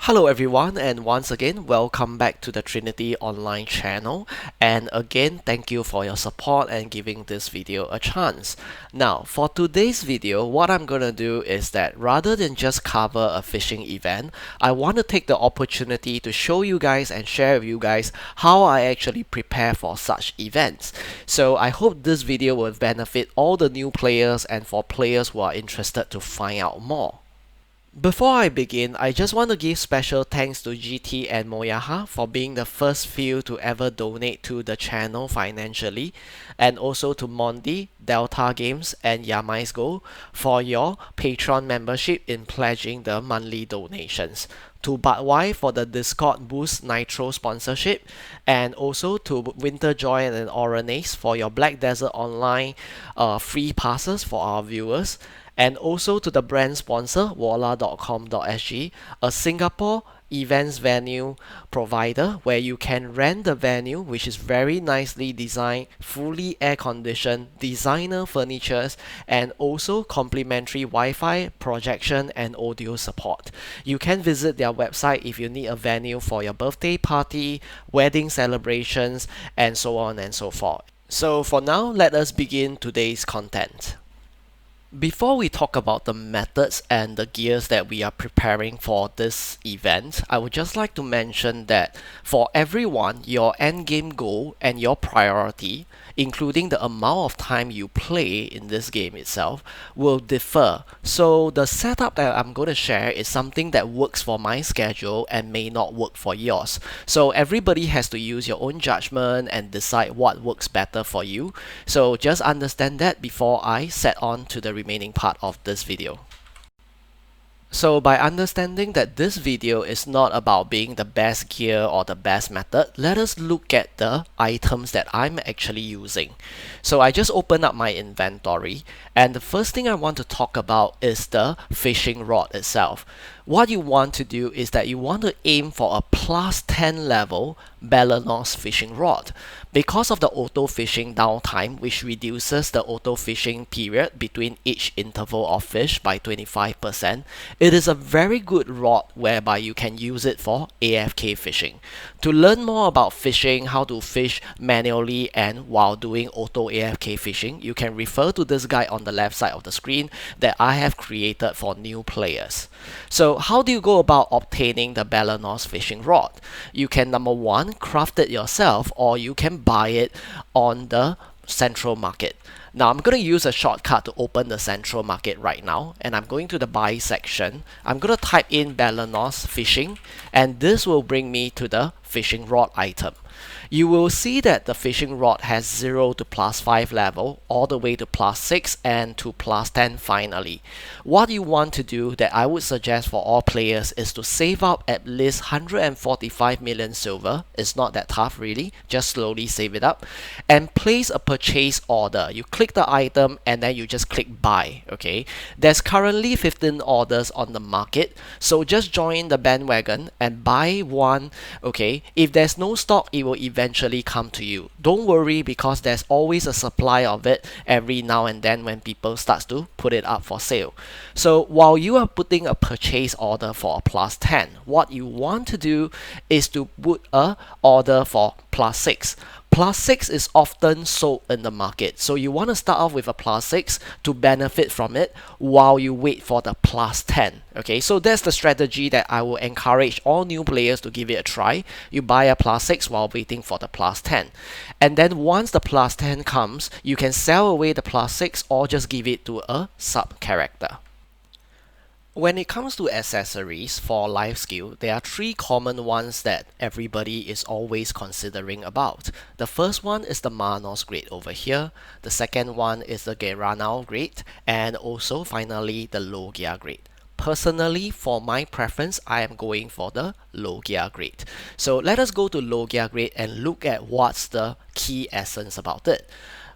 Hello everyone, and once again welcome back to the Trinity Online channel, and again thank you for your support and giving this video a chance. Now for today's video, what I'm gonna do is that rather than just cover a fishing event, I want to take the opportunity to show you guys and share with you guys how I actually prepare for such events. So I hope this video will benefit all the new players and for players who are interested to find out more. Before I begin, I just want to give special thanks to GT and Moyaha for being the first few to ever donate to the channel financially, and also to Mondi, Delta Games, and Yamai's Go for your Patreon membership in pledging the monthly donations, to Budwai for the Discord Boost Nitro sponsorship, and also to Winterjoy and Oranase for your Black Desert Online free passes for our viewers, and also to the brand sponsor walla.com.sg, a Singapore events venue provider where you can rent the venue, which is very nicely designed, fully air conditioned, designer furnitures, and also complimentary Wi-Fi, projection, and audio support. You can visit their website if you need a venue for your birthday party, wedding celebrations, and so on and so forth. So for now, let us begin today's content. Before we talk about the methods and the gears that we are preparing for this event, I would just like to mention that for everyone, your endgame goal and your priority, including the amount of time you play in this game itself, will differ. So the setup that I'm going to share is something that works for my schedule and may not work for yours. So everybody has to use your own judgment and decide what works better for you. So just understand that before I set on to the remaining part of this video. So by understanding that this video is not about being the best gear or the best method, let us look at the items that I'm actually using. So I just opened up my inventory, and the first thing I want to talk about is the fishing rod itself. What you want to do is that you want to aim for a plus 10 level Balanos fishing rod. Because of the auto fishing downtime, which reduces the auto fishing period between each interval of fish by 25%, it is a very good rod whereby you can use it for AFK fishing. To learn more about fishing, how to fish manually and while doing auto AFK fishing, you can refer to this guide on the left side of the screen that I have created for new players. So how do you go about obtaining the Balanos fishing rod? You can, number one, craft it yourself, or you can buy it on the central market. Now I'm going to use a shortcut to open the central market right now, and I'm going to the buy section. I'm going to type in Balanos fishing, and this will bring me to the fishing rod item. You will see that the fishing rod has 0 to plus 5 level, all the way to plus 6 and to plus 10 finally. What you want to do that I would suggest for all players is to save up at least 145 million silver. It's not that tough really, just slowly save it up, and place a purchase order. You click the item and then you just click buy, okay? There's currently 15 orders on the market, so just join the bandwagon and buy one, okay? If there's no stock, it will eventually come to you. Don't worry, because there's always a supply of it every now and then when people start to put it up for sale. So while you are putting a purchase order for a plus 10, what you want to do is to put a order for plus 6. Plus 6 is often sold in the market, so you want to start off with a plus 6 to benefit from it while you wait for the plus 10. Okay, so that's the strategy that I will encourage all new players to give it a try. You buy a plus 6 while waiting for the plus 10. And then once the plus 10 comes, you can sell away the plus 6 or just give it to a sub character. When it comes to accessories for life skill, there are 3 common ones that everybody is always considering about. The first one is the Manos grade over here, the second one is the Geranau grade, and also finally the Logia grade. Personally, for my preference, I am going for the Logia grade. So let us go to Logia grade and look at what's the key essence about it.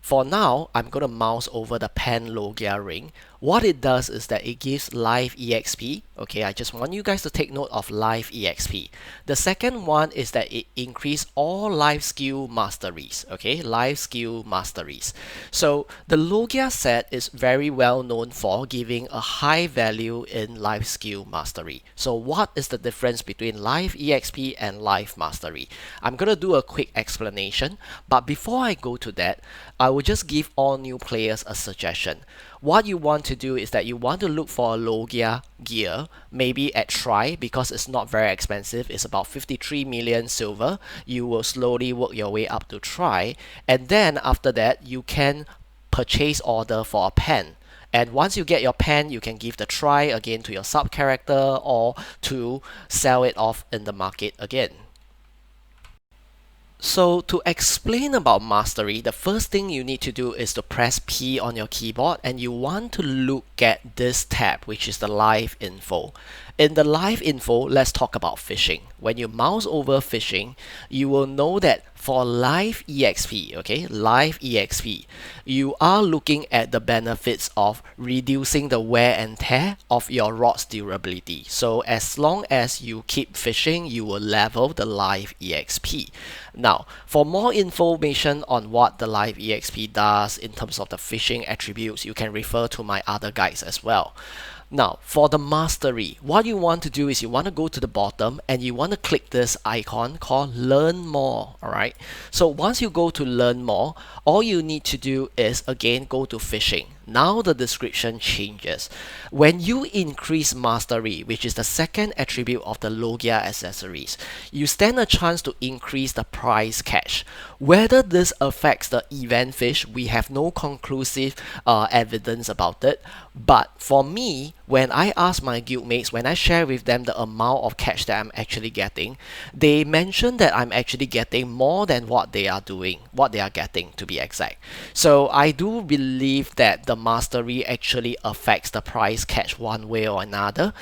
For now, I'm going to mouse over the Pen Logia ring. What it does is that it gives live EXP. Okay, I just want you guys to take note of live EXP. The second one is that it increase all life skill masteries. Okay, life skill masteries. So the Logia set is very well known for giving a high value in life skill mastery. So what is the difference between live EXP and life mastery? I'm going to do a quick explanation, but before I go to that, I will just give all new players a suggestion. What you want to do is that you want to look for a Logia gear, maybe at Try, because it's not very expensive. It's about 53 million silver. You will slowly work your way up to Try, and then after that you can purchase order for a pen. And once you get your pen, you can give the try again to your sub character or to sell it off in the market again. So to explain about mastery, the first thing you need to do is to press P on your keyboard, and you want to look at this tab, which is the live info. In the live info, let's talk about fishing. When you mouse over fishing, you will know that for live EXP, okay, live EXP, you are looking at the benefits of reducing the wear and tear of your rod's durability. So as long as you keep fishing, you will level the live EXP. Now, for more information on what the live EXP does in terms of the fishing attributes, you can refer to my other guides as well. Now, for the mastery, what you want to do is you want to go to the bottom and you want to click this icon called Learn More, alright? So once you go to Learn More, all you need to do is again go to Fishing. Now the description changes. When you increase mastery, which is the second attribute of the Logia accessories, you stand a chance to increase the prize catch. Whether this affects the event fish, we have no conclusive evidence about it. But for me, when I ask my guildmates, when I share with them the amount of catch that I'm actually getting, they mention that I'm actually getting more than what they are doing, what they are getting to be exact. So I do believe that the mastery actually affects the price catch one way or another.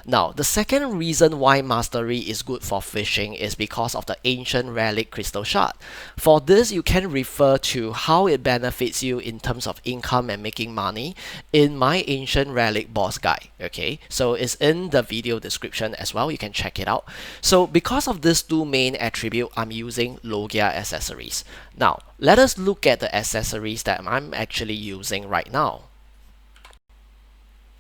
Now, the second reason why mastery is good for fishing is because of the ancient relic crystal shard. For this, you can refer to how it benefits you in terms of income and making money in my ancient relic boss guide. Okay, so it's in the video description as well. You can check it out. So because of these two main attributes, I'm using Logia accessories. Now, let us look at the accessories that I'm actually using right now.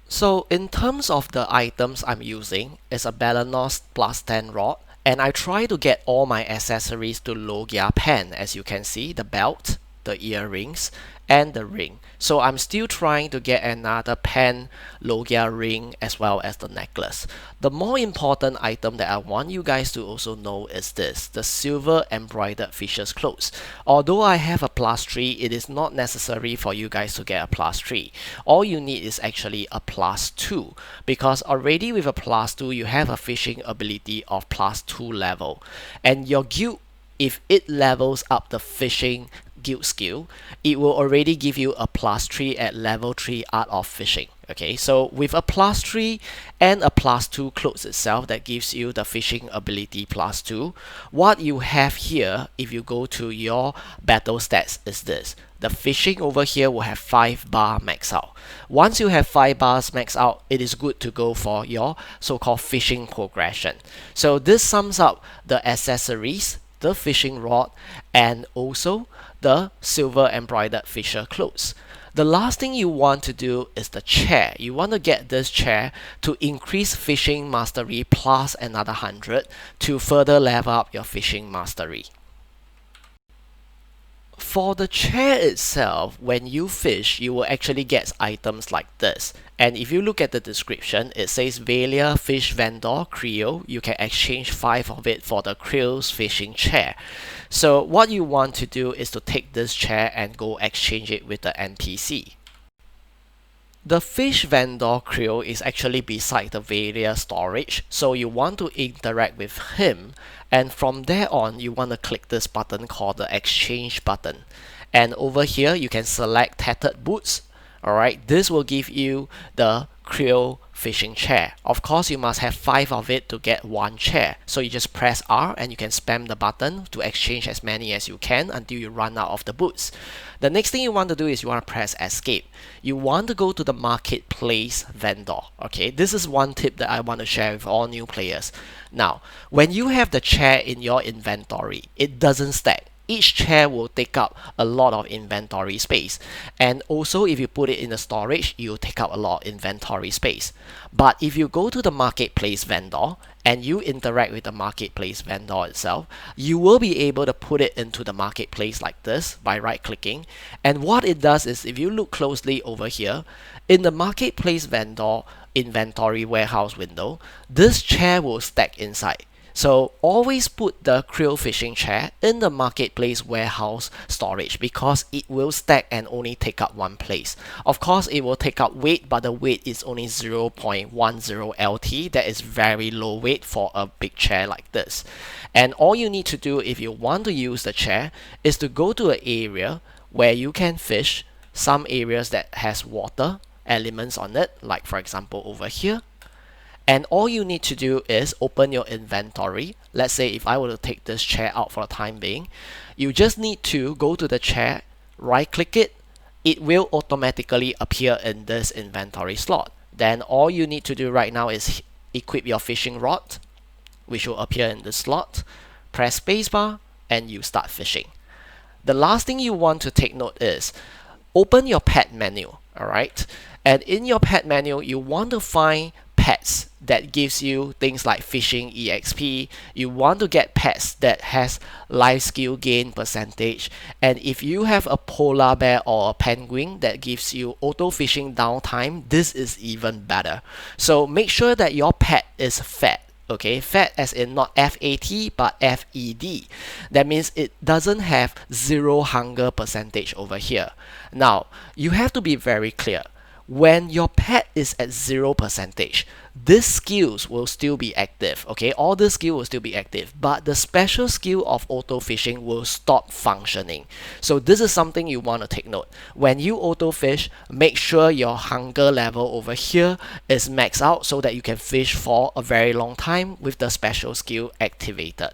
So in terms of the items I'm using, it's a Balanos plus 10 rod, and I try to get all my accessories to Logia pen. As you can see, the belt, the earrings, and the ring. So I'm still trying to get another pen Logia ring as well as the necklace. The more important item that I want you guys to also know is this, the silver embroidered fisher's clothes. Although I have a +3, it is not necessary for you guys to get a +3. All you need is actually a +2, because already with a +2 you have a fishing ability of +2 level, and your guild, if it levels up the fishing guild skill, it will already give you a +3 at level 3 art of fishing. Okay, so with a +3 and a +2 clothes itself, that gives you the fishing ability +2. What you have here, if you go to your battle stats, is this. The fishing over here will have 5 bar max out. Once you have 5 bars max out, it is good to go for your so-called fishing progression. So this sums up the accessories, the fishing rod, and also the silver embroidered fisher clothes. The last thing you want to do is the chair. You want to get this chair to increase fishing mastery plus another 100 to further level up your fishing mastery. For the chair itself, when you fish, you will actually get items like this. And if you look at the description, it says Valia Fish Vendor Creel. You can exchange 5 of it for the Creel's fishing chair. So what you want to do is to take this chair and go exchange it with the NPC. The fish vendor creel is actually beside the Valia storage, so you want to interact with him, and from there on you want to click this button called the exchange button, and over here you can select tattered boots. Alright, this will give you the creel fishing chair. Of course, you must have 5 of it to get 1 chair. So you just press R and you can spam the button to exchange as many as you can until you run out of the boots. The next thing you want to do is you want to press escape. You want to go to the marketplace vendor. Okay, this is one tip that I want to share with all new players. Now, when you have the chair in your inventory, it doesn't stack. Each chair will take up a lot of inventory space, and also if you put it in the storage, you'll take up a lot of inventory space. But if you go to the marketplace vendor and you interact with the marketplace vendor itself, you will be able to put it into the marketplace like this by right clicking. And what it does is, if you look closely over here in the marketplace vendor inventory warehouse window, this chair will stack inside. So always put the krill fishing chair in the marketplace warehouse storage, because it will stack and only take up one place. Of course, it will take up weight, but the weight is only 0.10 LT. That is very low weight for a big chair like this. And all you need to do if you want to use the chair is to go to an area where you can fish, some areas that has water elements on it, like for example over here. And all you need to do is open your inventory. Let's say if I were to take this chair out for the time being, you just need to go to the chair, right click it. It will automatically appear in this inventory slot. Then all you need to do right now is equip your fishing rod, which will appear in this slot. Press spacebar and you start fishing. The last thing you want to take note is open your pet menu, alright? And in your pet menu, you want to find pets that gives you things like fishing EXP. You want to get pets that has life skill gain percentage. And if you have a polar bear or a penguin that gives you auto fishing downtime, this is even better. So make sure that your pet is fed. Okay, fed as in not FAT but FED. That means it doesn't have 0 hunger percentage over here. Now, you have to be very clear. When your pet is at 0 percentage, these skills will still be active. Okay, all the skill will still be active, but the special skill of auto fishing will stop functioning. So this is something you want to take note. When you auto fish, make sure your hunger level over here is maxed out so that you can fish for a very long time with the special skill activated.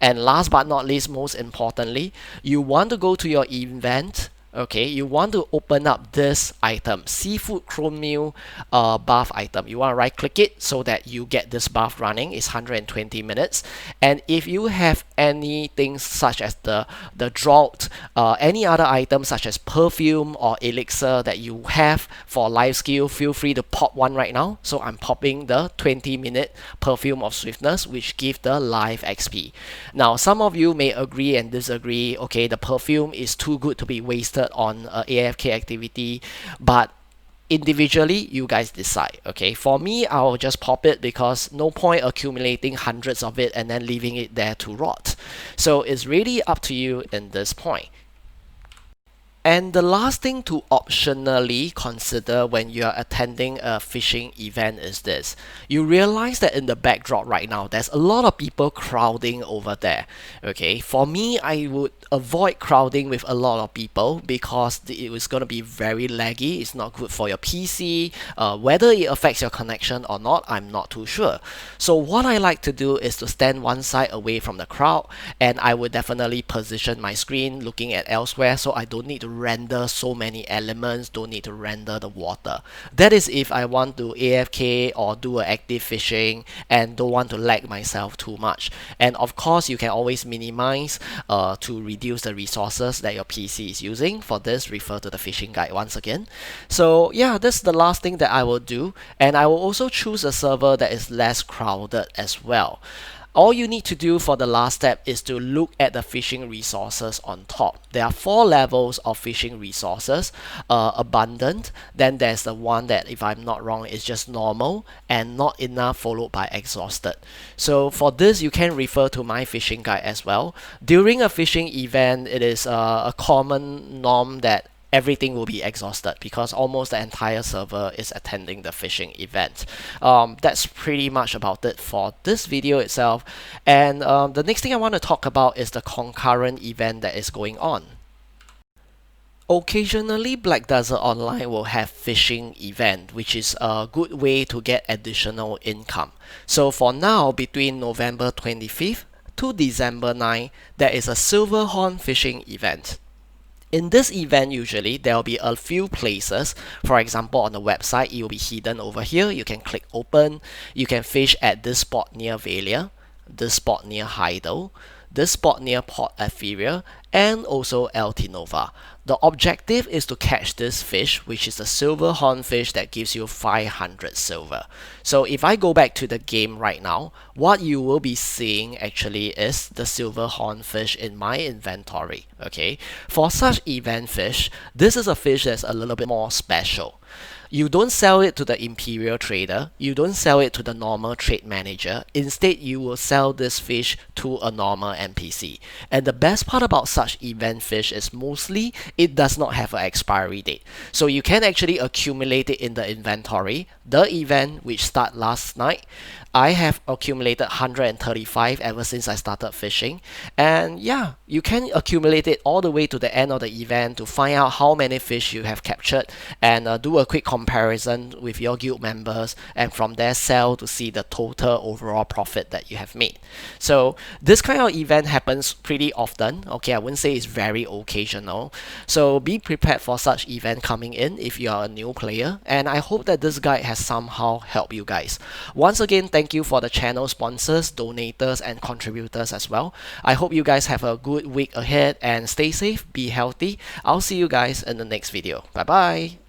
And last but not least, most importantly, you want to go to your event. Okay, you want to open up this item, seafood chrome meal buff item. You want to right click it so that you get this buff running. It's 120 minutes. And if you have anything such as the drought, any other items such as perfume or elixir that you have for life skill, feel free to pop one right now. So I'm popping the 20-minute perfume of swiftness, which gives the life XP. Now, some of you may agree and disagree. Okay, the perfume is too good to be wasted on AFK activity, but individually you guys decide. Okay, for me, I'll just pop it because no point accumulating hundreds of it and then leaving it there to rot. So it's really up to you in this point. And the last thing to optionally consider when you are attending a fishing event is this. You realize that in the backdrop right now, there's a lot of people crowding over there. Okay, for me, I would avoid crowding with a lot of people because it was going to be very laggy. It's not good for your PC. Whether it affects your connection or not, I'm not too sure. So what I like to do is to stand one side away from the crowd, and I would definitely position my screen looking at elsewhere so I don't need to render so many elements, don't need to render the water. That is if I want to AFK or do an active fishing and don't want to lag myself too much. And of course, you can always minimize to reduce the resources that your PC is using. For this, refer to the fishing guide once again. So yeah, that's the last thing that I will do, and I will also choose a server that is less crowded as well. All you need to do for the last step is to look at the fishing resources on top. There are 4 levels of fishing resources. Abundant, then there's the one that, if I'm not wrong, is just normal, and not enough followed by exhausted. So for this, you can refer to my fishing guide as well. During a fishing event, it is a common norm that everything will be exhausted because almost the entire server is attending the fishing event. That's pretty much about it for this video itself. And the next thing I want to talk about is the concurrent event that is going on. Occasionally, Black Desert Online will have fishing event, which is a good way to get additional income. So for now, between November 25th to December 9th, there is a Silverhorn fishing event. In this event, usually there will be a few places. For example, on the website, it will be hidden over here. You can click open. You can fish at this spot near Valia, this spot near Heidel, this spot near Port Etheria, and also El Tinova. The objective is to catch this fish, which is a silver hornfish that gives you 500 silver. So if I go back to the game right now, what you will be seeing actually is the silver hornfish in my inventory. Okay, for such event fish, this is a fish that's a little bit more special. You don't sell it to the Imperial trader, you don't sell it to the normal trade manager, instead you will sell this fish to a normal NPC. And the best part about such event fish is mostly it does not have an expiry date. So you can actually accumulate it in the inventory. The event which started last night, I have accumulated 135 ever since I started fishing. And yeah, you can accumulate it all the way to the end of the event to find out how many fish you have captured and do a quick comparison with your guild members, and from there sell to see the total overall profit that you have made. So this kind of event happens pretty often. Okay, I wouldn't say it's very occasional. So be prepared for such event coming in if you are a new player, and I hope that this guide has somehow helped you guys. Once again, thank you for the channel sponsors, donators, and contributors as well. I hope you guys have a good week ahead and stay safe, be healthy. I'll see you guys in the next video. Bye bye.